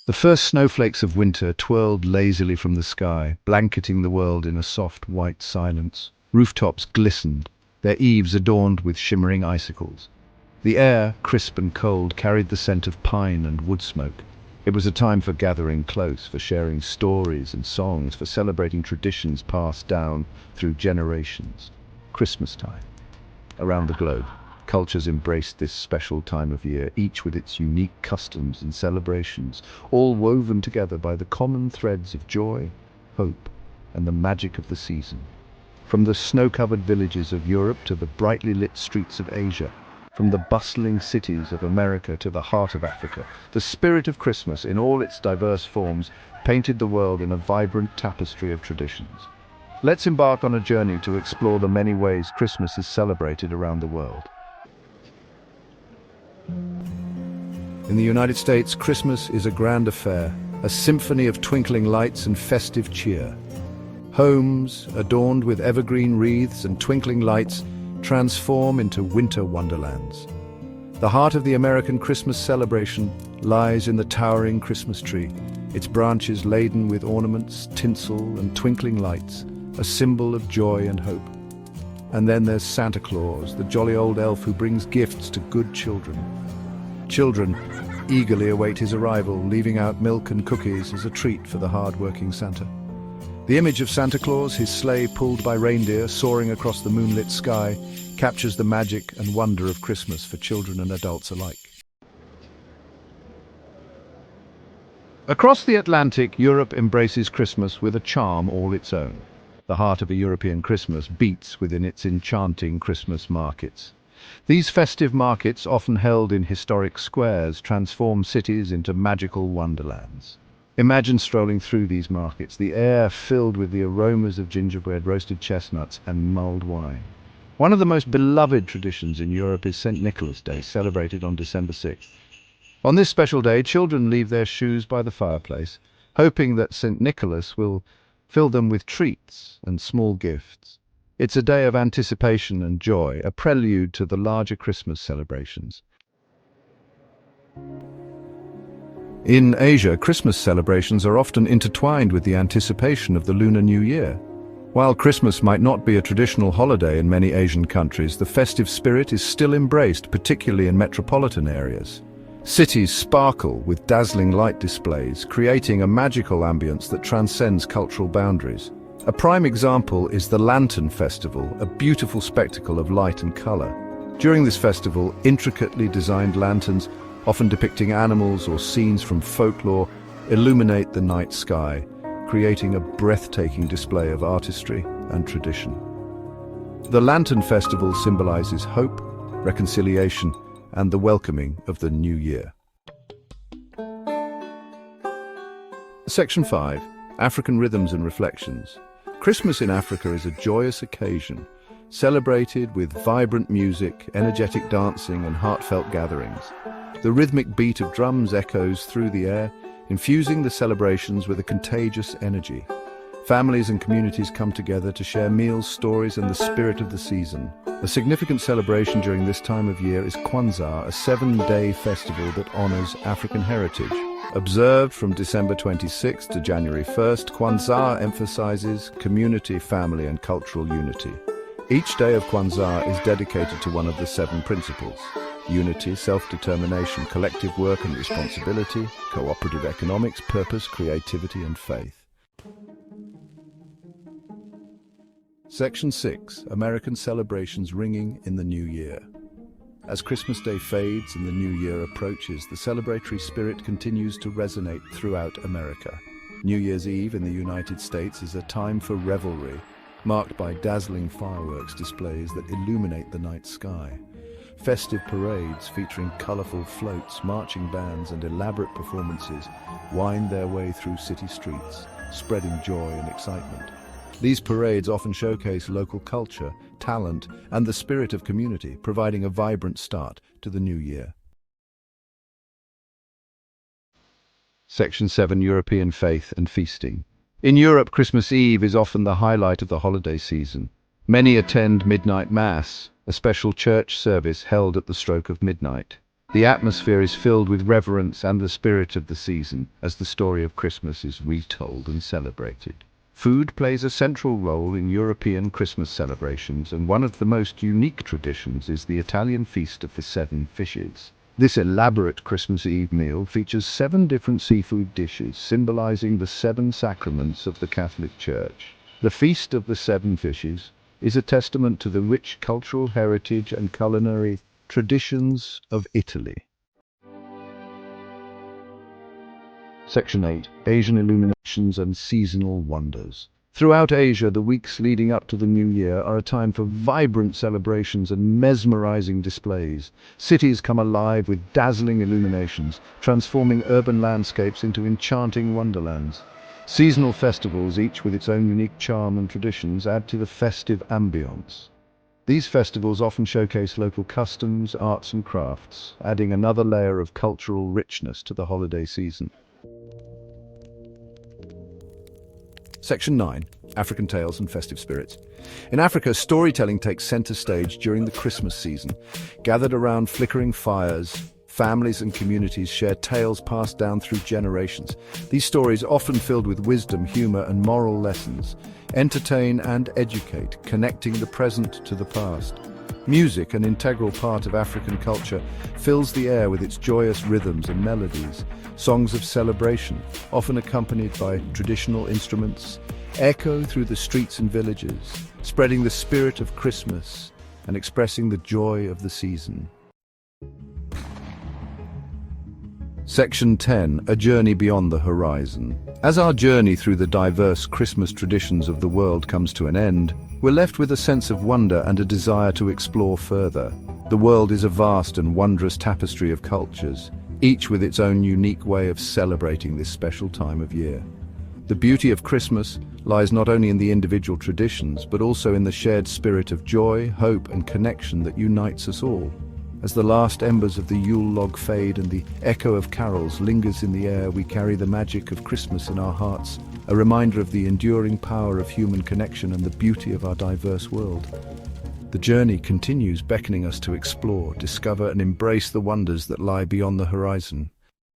The first snowflakes of winter twirled lazily from the sky, blanketing the world in a soft white silence. Rooftops glistened, their eaves adorned with shimmering icicles. The air, crisp and cold, carried the scent of pine and wood smoke. It was a time for gathering close, for sharing stories and songs, for celebrating traditions passed down through generations. Christmas time. Around the globe, cultures embraced this special time of year, each with its unique customs and celebrations, all woven together by the common threads of joy, hope, and the magic of the season. From the snow-covered villages of Europe to the brightly lit streets of Asia, from the bustling cities of America to the heart of Africa, the spirit of Christmas in all its diverse forms painted the world in a vibrant tapestry of traditions. Let's embark on a journey to explore the many ways Christmas is celebrated around the world. In the United States, Christmas is a grand affair, a symphony of twinkling lights and festive cheer. Homes, adorned with evergreen wreaths and twinkling lights, transform into winter wonderlands. The heart of the American Christmas celebration lies in the towering Christmas tree, its branches laden with ornaments, tinsel, and twinkling lights, a symbol of joy and hope. And then there's Santa Claus, the jolly old elf who brings gifts to good children. Children eagerly await his arrival, leaving out milk and cookies as a treat for the hard-working Santa. The image of Santa Claus, his sleigh pulled by reindeer soaring across the moonlit sky, captures the magic and wonder of Christmas for children and adults alike. Across the Atlantic, Europe embraces Christmas with a charm all its own. The heart of a European Christmas beats within its enchanting Christmas markets. These festive markets, often held in historic squares, transform cities into magical wonderlands. Imagine strolling through these markets, the air filled with the aromas of gingerbread, roasted chestnuts, and mulled wine. One of the most beloved traditions in Europe is St. Nicholas Day, celebrated on December 6th. On this special day, children leave their shoes by the fireplace, hoping that St. Nicholas will fill them with treats and small gifts. It's a day of anticipation and joy, a prelude to the larger Christmas celebrations. In Asia, Christmas celebrations are often intertwined with the anticipation of the Lunar New Year. While Christmas might not be a traditional holiday in many Asian countries, the festive spirit is still embraced, particularly in metropolitan areas. Cities sparkle with dazzling light displays, creating a magical ambience that transcends cultural boundaries. A prime example is the Lantern Festival, a beautiful spectacle of light and color. During this festival, intricately designed lanterns, often depicting animals or scenes from folklore, illuminate the night sky, creating a breathtaking display of artistry and tradition. The Lantern Festival symbolizes hope, reconciliation, and the welcoming of the new year. Section 5. African Rhythms and Reflections. Christmas in Africa is a joyous occasion, celebrated with vibrant music, energetic dancing, and heartfelt gatherings. The rhythmic beat of drums echoes through the air, infusing the celebrations with a contagious energy. Families and communities come together to share meals, stories, and the spirit of the season. A significant celebration during this time of year is Kwanzaa, a 7-day festival that honors African heritage. Observed from December 26th to January 1st, Kwanzaa emphasizes community, family, and cultural unity. Each day of Kwanzaa is dedicated to one of the 7 principles: unity, self-determination, collective work and responsibility, cooperative economics, purpose, creativity, and faith. Section 6. American Celebrations Ringing in the New Year. As Christmas Day fades and the New Year approaches, the celebratory spirit continues to resonate throughout America. New Year's Eve in the United States is a time for revelry, marked by dazzling fireworks displays that illuminate the night sky. Festive parades featuring colorful floats, marching bands, and elaborate performances wind their way through city streets, spreading joy and excitement. These parades often showcase local culture, talent, and the spirit of community, providing a vibrant start to the new year. Section 7. European Faith and Feasting. In Europe, Christmas Eve is often the highlight of the holiday season. Many attend midnight mass, a special church service held at the stroke of midnight. The atmosphere is filled with reverence and the spirit of the season, as the story of Christmas is retold and celebrated. Food plays a central role in European Christmas celebrations, and one of the most unique traditions is the Italian Feast of the Seven Fishes. This elaborate Christmas Eve meal features 7 different seafood dishes, symbolizing the 7 sacraments of the Catholic Church. The Feast of the Seven Fishes is a testament to the rich cultural heritage and culinary traditions of Italy. Section 8. Asian Illuminations and Seasonal Wonders. Throughout Asia, the weeks leading up to the New Year are a time for vibrant celebrations and mesmerizing displays. Cities come alive with dazzling illuminations, transforming urban landscapes into enchanting wonderlands. Seasonal festivals, each with its own unique charm and traditions, add to the festive ambience. These festivals often showcase local customs, arts and crafts, adding another layer of cultural richness to the holiday season. Section 9. African Tales and Festive Spirits. In Africa, storytelling takes center stage during the Christmas season. Gathered around flickering fires, families and communities share tales passed down through generations. These stories, often filled with wisdom, humor, and moral lessons, entertain and educate, connecting the present to the past. Music, an integral part of African culture, fills the air with its joyous rhythms and melodies. Songs of celebration, often accompanied by traditional instruments, echo through the streets and villages, spreading the spirit of Christmas and expressing the joy of the season. Section 10. A Journey Beyond the Horizon. As our journey through the diverse Christmas traditions of the world comes to an end, we're left with a sense of wonder and a desire to explore further. The world is a vast and wondrous tapestry of cultures, each with its own unique way of celebrating this special time of year. The beauty of Christmas lies not only in the individual traditions, but also in the shared spirit of joy, hope, and connection that unites us all. As the last embers of the Yule log fade and the echo of carols lingers in the air, we carry the magic of Christmas in our hearts, a reminder of the enduring power of human connection and the beauty of our diverse world. The journey continues, beckoning us to explore, discover, and embrace the wonders that lie beyond the horizon.